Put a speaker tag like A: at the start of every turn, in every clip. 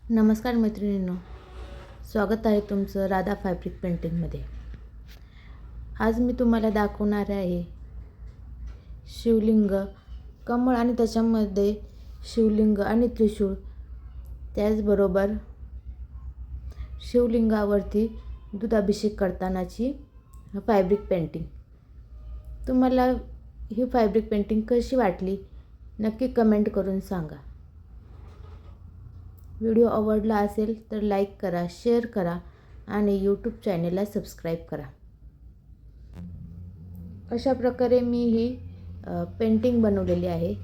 A: नमस्कार मैत्रिणींनो, स्वागत आहे तुमचं राधा फॅब्रिक पेंटिंगमध्ये। आज मी तुम्हाला दाखवणार आहे शिवलिंग, कमळ आणि त्याच्यामध्ये शिवलिंग आणि त्रिशूळ, त्याचबरोबर शिवलिंगावरती दुधाभिषेक करतानाची फॅब्रिक पेंटिंग। तुम्हाला ही फॅब्रिक पेंटिंग कशी वाटली नक्की कमेंट करून सांगा। व्हिडिओ आवडला असेल तर लाईक करा, शेअर करा आणि यूट्यूब चॅनेलला सबस्क्राईब करा। अशा प्रकारे मी ही पेंटिंग बनवलेली आहे।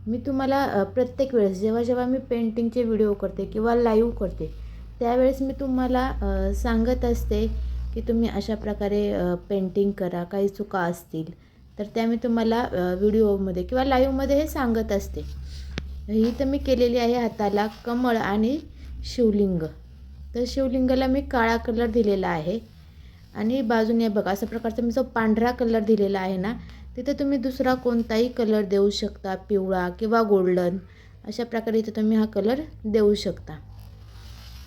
A: मी तुम्हाला प्रत्येक वेळेस जेव्हा मी पेंटिंगचे व्हिडिओ करते किंवा लाईव्ह करते त्यावेळेस मी तुम्हाला सांगत असते की तुम्ही अशा प्रकारे पेंटिंग करा। काही चुका असतील तर त्या मी तुम्हाला व्हिडिओमध्ये किंवा लाईव्हमध्ये हे सांगत असते। ही तर मी केलेली आहे हाताला कमळ आणि शिवलिंग। तर शिवलिंगाला मी काळा कलर दिलेला आहे आणि बाजूने बघा अशा प्रकारचा मी जो पांढरा कलर दिलेला आहे ना, तिथे तुम्ही दुसरा कोणताही कलर देऊ शकता, पिवळा किंवा गोल्डन, अशा प्रकारे इथे तुम्ही हा कलर देऊ शकता।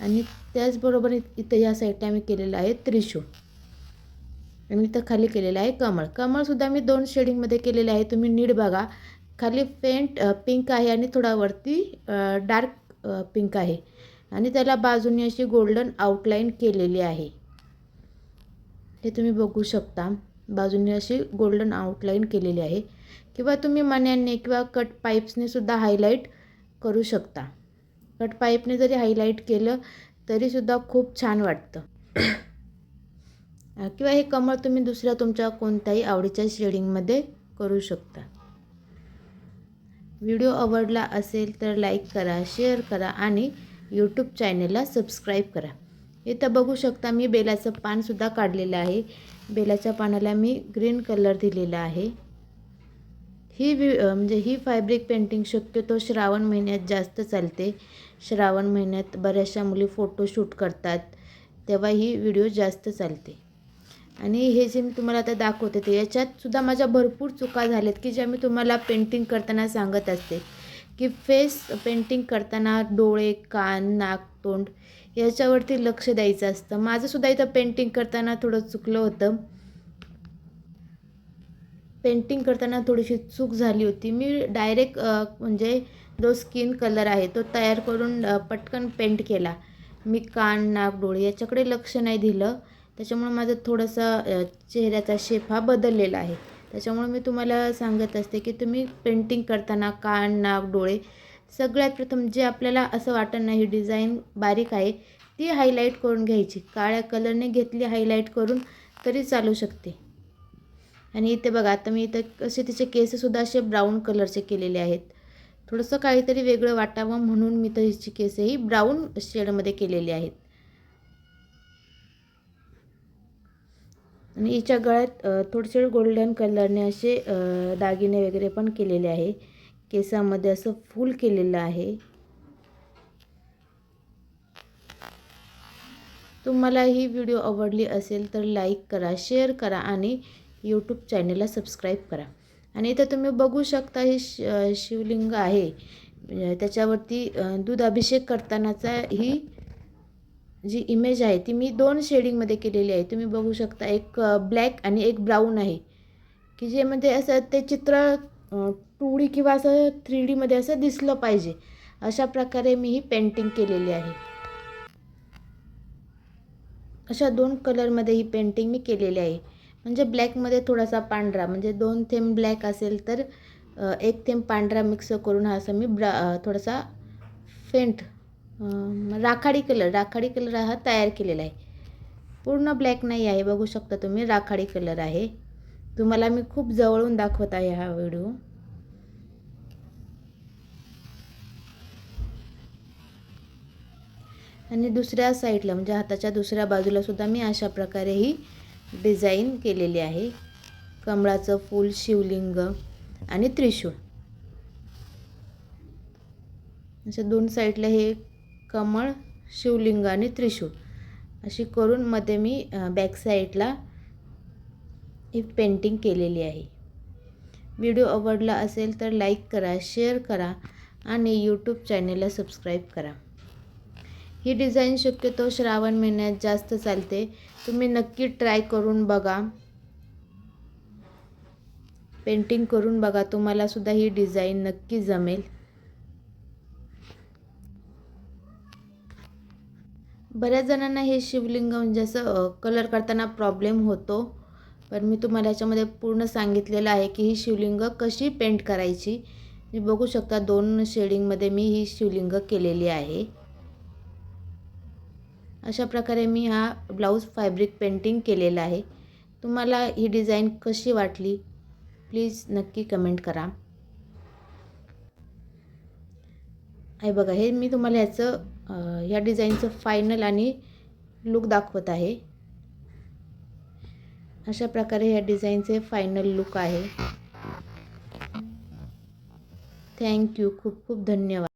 A: आणि त्याचबरोबर इथं या साईडला मी केलेलं आहे त्रिशूळ आणि इथं खाली केलेलं आहे कमळ। कमळसुद्धा मी 2 शेडिंगमध्ये केलेले आहे, तुम्ही नीट बघा। खाली फेंट पिंक आहे आणि थोडा वरती डार्क पिंक आहे आणि त्याला बाजूने अशी गोल्डन आउटलाईन केलेली आहे। हे तुम्ही बघू शकता, बाजूने अशी गोल्डन आउटलाईन केलेली आहे। किंवा तुम्ही मण्यांनी किंवा कट पाईप्सने सुद्धा हायलाईट करू शकता। कट पाईपने जरी हायलाईट केलं तरी सुद्धा खूप छान वाटतं। किंवा हे कमळ तुम्ही दुसऱ्या तुमच्या कोणत्याही आवडीच्या शेडिंगमध्ये करू शकता। व्हिडिओ आवडला असेल तर लाईक करा, शेअर करा आणि यूट्यूब चॅनेलला सबस्क्राईब करा। इथं बघू शकता मी बेलाचं पानसुद्धा काढलेलं आहे। बेलाच्या पानाला मी ग्रीन कलर दिलेला आहे। ही फॅब्रिक पेंटिंग शक्यतो श्रावण महिन्यात जास्त चालते। श्रावण महिन्यात बऱ्याचशा मुली फोटोशूट करतात तेव्हा ही व्हिडिओ जास्त चालते। आणि हे जे मी तुम्हाला आता दाखवते ते याच्यात सुद्धा माझ्या भरपूर चुका झाल्यात की ज्या मी तुम्हाला पेंटिंग करताना सांगत असते की फेस पेंटिंग करताना डोळे, कान, नाक, तोंड याच्यावरती लक्ष द्यायचं असतं। माझंसुद्धा इथं पेंटिंग करताना थोडं चुकलं होतं। पेंटिंग करताना थोडीशी चूक झाली होती। मी डायरेक्ट म्हणजे जो स्किन कलर आहे तो तयार करून पटकन पेंट केला। मी कान, नाक, डोळे याच्याकडे लक्ष नाही दिलं, त्याच्यामुळे माझं थोडंसं चेहऱ्याचा शेप हा बदललेला आहे। त्याच्यामुळे मी तुम्हाला सांगत असते की तुम्ही पेंटिंग करताना कान, नाक, डोळे सगळ्यात प्रथम जे आपल्याला असं वाटत नाही डिझाईन बारीक आहे ती हायलाईट करून घ्यायची। काळ्या कलरने घेतली हायलाईट करून तरी चालू शकते। आणि इथे बघा आता मी इथं असे तिचे केससुद्धा असे ब्राऊन कलरचे केलेले आहेत। थोडंसं काहीतरी वेगळं वाटावं म्हणून मी तर हिची केसही ब्राऊन शेडमध्ये केलेली आहेत। आणि हिच्या गळ्यात थोडेसे गोल्डन कलरने असे दागिने वगैरे पण केलेले आहे। केसामध्ये असं फूल केलेलं आहे। तुम्हाला ही व्हिडिओ आवडली असेल तर लाईक करा, शेअर करा आणि यूट्यूब चॅनेलला सबस्क्राईब करा। आणि इथं तुम्ही बघू शकता ही शिवलिंग आहे, त्याच्यावरती दूध अभिषेक करतानाचा ही जी इमेज आहे ती मी 2 शेडिंगमध्ये केलेली आहे। तुम्ही बघू शकता, एक ब्लॅक आणि एक ब्राऊन आहे की जे म्हणजे असं ते चित्र 2D किंवा असं 3Dमध्ये असं दिसलं पाहिजे अशा प्रकारे मी ही पेंटिंग केलेली आहे। अशा 2 कलरमध्ये ही पेंटिंग मी केलेली आहे। म्हणजे ब्लॅकमध्ये थोडासा पांढरा, म्हणजे 2 थेंब ब्लॅक असेल तर 1 थेंब पांढरा मिक्स करून हा असं मी थोडासा फेंट राखाडी कलर हा तयार केलेला आहे। पूर्ण ब्लॅक नाही आहे, बघू शकता तुम्ही, राखाडी कलर आहे। तुम्हाला मी खूप जवळून दाखवत आहे हा व्हिडिओ। आणि दुसऱ्या साईडला म्हणजे हाताच्या दुसऱ्या बाजूला सुद्धा मी अशा प्रकारे ही डिझाईन केलेली आहे। कमळाचं फूल, शिवलिंग आणि त्रिशूळ, अशा 2 साईडला हे कमळ, शिवलिंग आणि त्रिशूळ अशी करून मध्ये मी बॅक साईडला ही पेंटिंग केलेली आहे। व्हिडिओ आवडला असेल तर लाईक करा, शेअर करा आणि यूट्यूब चॅनेलला सबस्क्राईब करा। ही डिझाईन शक्यतो श्रावण महिन्यात जास्त चालते. तुम्ही नक्की ट्राय करून बघा, पेंटिंग करून बघा, तुम्हाला सुद्धा ही डिझाईन नक्की जमेल. बऱ्याच जणांना हे शिवलिंग म्हणजे असं कलर करताना प्रॉब्लेम होतो, पण मी तुम्हाला याच्यामध्ये पूर्ण सांगितलेलं आहे की ही शिवलिंग कशी पेंट करायची. तुम्ही बघू शकता 2 शेडिंगमध्ये मी ही शिवलिंग केलेली आहे. अशा प्रकारे मी हा ब्लाऊज फॅब्रिक पेंटिंग केलेला आहे. तुम्हाला ही डिझाईन कशी वाटली प्लीज नक्की कमेंट करा. आहे बघा, हे मी तुम्हाला या डिझाईनचं फायनल आणि लुक दाखवत आहे. अशा प्रकारे या डिझाईनचे फायनल लुक आहे. थँक्यू. खूप खूप धन्यवाद.